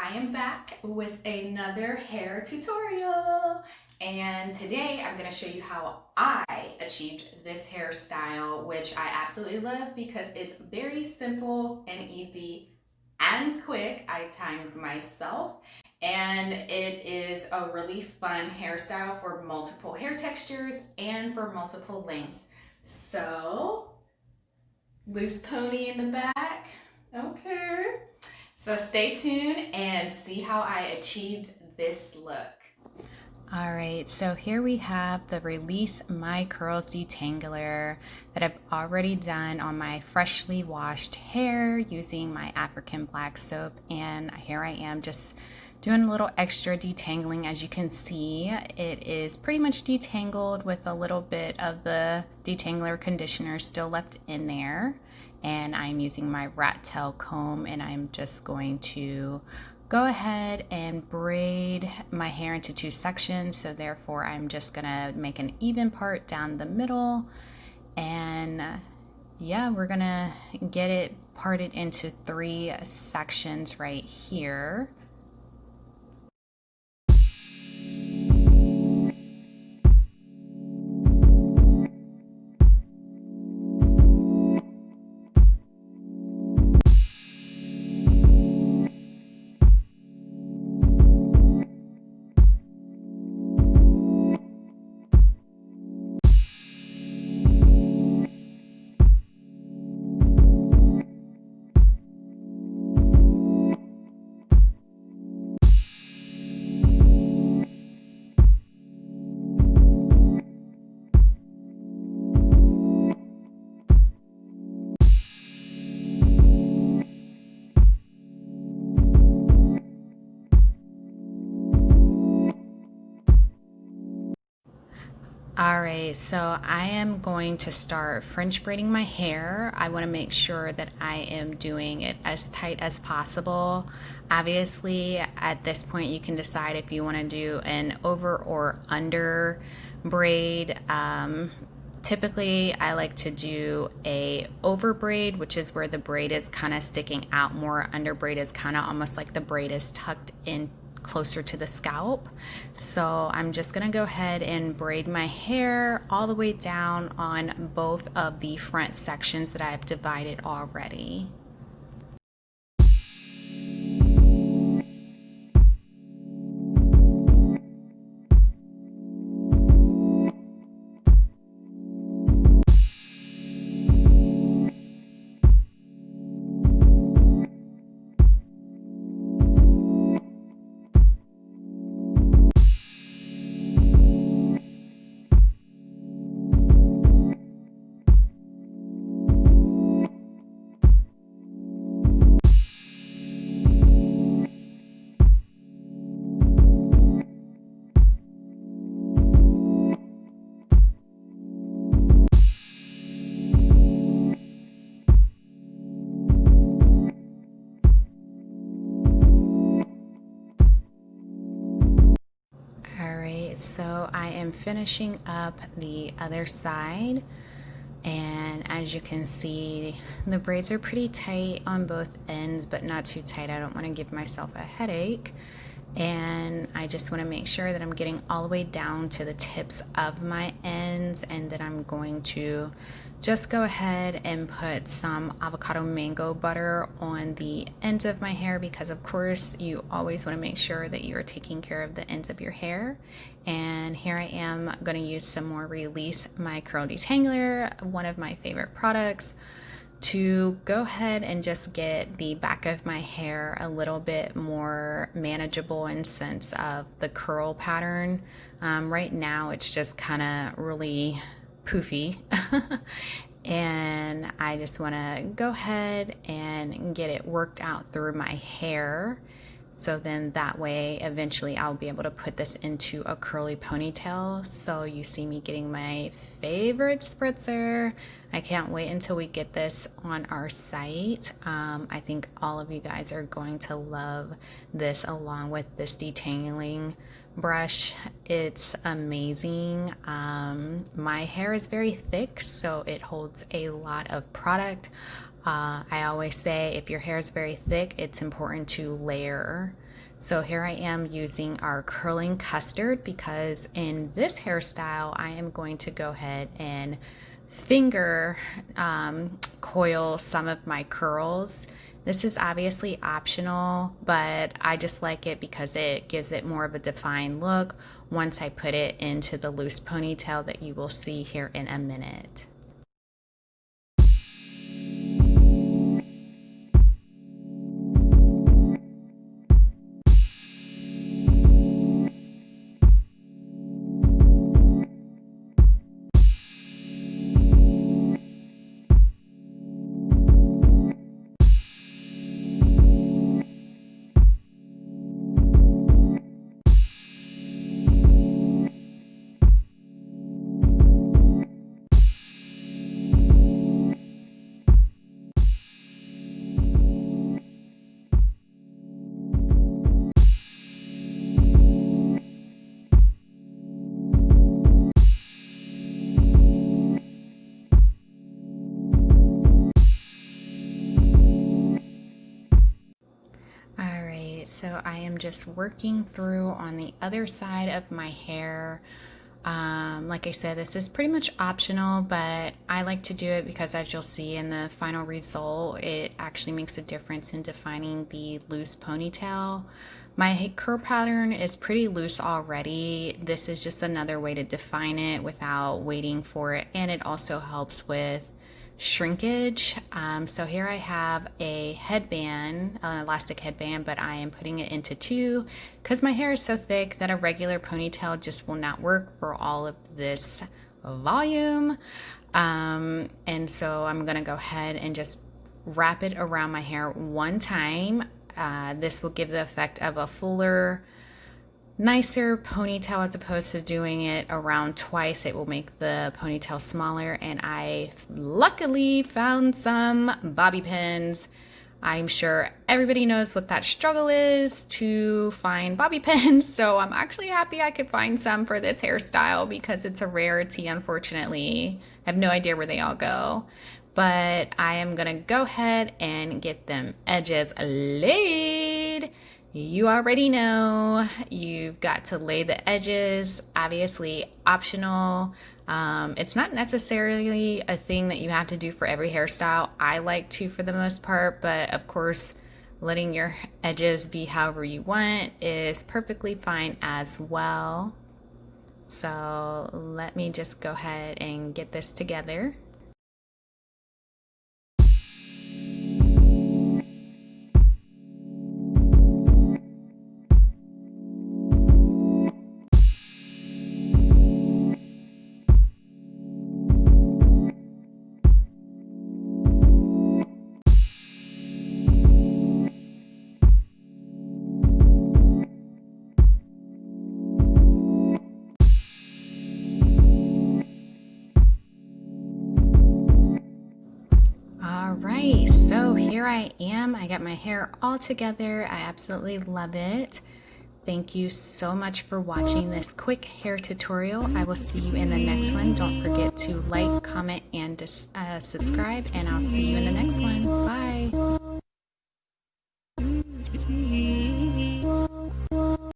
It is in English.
I am back with another hair tutorial, and today I'm going to show you how I achieved this hairstyle, which I absolutely love because it's very simple and easy and quick. I timed myself, and it is a really fun hairstyle for multiple hair textures and for multiple lengths. So, loose pony in the back. Okay. So stay tuned and see how I achieved this look. All right, so here we have the Release My Curls Detangler that I've already done on my freshly washed hair using my African black soap. And here I am just doing a little extra detangling. As you can see, it is pretty much detangled with a little bit of the detangler conditioner still left in there. And I'm using my rat tail comb, and I'm just going to go ahead and braid my hair into two sections. So therefore I'm just gonna make an even part down the middle, and yeah, we're gonna get it parted into three sections right here. All right, so I am going to start French braiding my hair. I want to make sure that I am doing it as tight as possible. Obviously, at this point, you can decide if you want to do an over or under braid. Typically, I like to do a over braid, which is where the braid is kind of sticking out more. Under braid is kind of almost like the braid is tucked in closer to the scalp. So I'm just gonna go ahead and braid my hair all the way down on both of the front sections that I've divided already. All right, so I am finishing up the other side, and as you can see, the braids are pretty tight on both ends, but not too tight. I don't want to give myself a headache, and I just want to make sure that I'm getting all the way down to the tips of my ends, and then I'm going to just go ahead and put some avocado mango butter on the ends of my hair, because of course you always want to make sure that you are taking care of the ends of your hair. And here I am going to use some more Release My Curl Detangler, one of my favorite products, to go ahead and just get the back of my hair a little bit more manageable in sense of the curl pattern. Right now it's just kind of really poofy. And I just want to go ahead and get it worked out through my hair. So then that way, eventually I'll be able to put this into a curly ponytail. So you see me getting my favorite spritzer. I can't wait until we get this on our site. I think all of you guys are going to love this along with this detangling brush. It's amazing. My hair is very thick, so it holds a lot of product. I always say if your hair is very thick, it's important to layer. So here I am using our curling custard because in this hairstyle, I am going to go ahead and finger coil some of my curls. This is obviously optional, but I just like it because it gives it more of a defined look once I put it into the loose ponytail that you will see here in a minute. So I am just working through on the other side of my hair. Like I said, this is pretty much optional, but I like to do it because as you'll see in the final result, it actually makes a difference in defining the loose ponytail. My curl pattern is pretty loose already. This is just another way to define it without waiting for it, and it also helps with shrinkage. So here I have a headband, an elastic headband, but I am putting it into two because my hair is so thick that a regular ponytail just will not work for all of this volume. And so I'm gonna go ahead and just wrap it around my hair one time. This will give the effect of a fuller, nicer ponytail as opposed to doing it around twice. It will make the ponytail smaller, and I luckily found some bobby pins. I'm sure everybody knows what that struggle is to find bobby pins, so I'm actually happy I could find some for this hairstyle because it's a rarity, unfortunately. I have no idea where they all go, but I am gonna go ahead and get them edges laid. You already know you've got to lay the edges, obviously optional. It's not necessarily a thing that you have to do for every hairstyle. I like to for the most part, but of course, letting your edges be however you want is perfectly fine as well. So let me just go ahead and get this together. Alright, so here I am. I got my hair all together. I absolutely love it. Thank you so much for watching this quick hair tutorial. I will see you in the next one. Don't forget to like, comment, and subscribe, and I'll see you in the next one. Bye!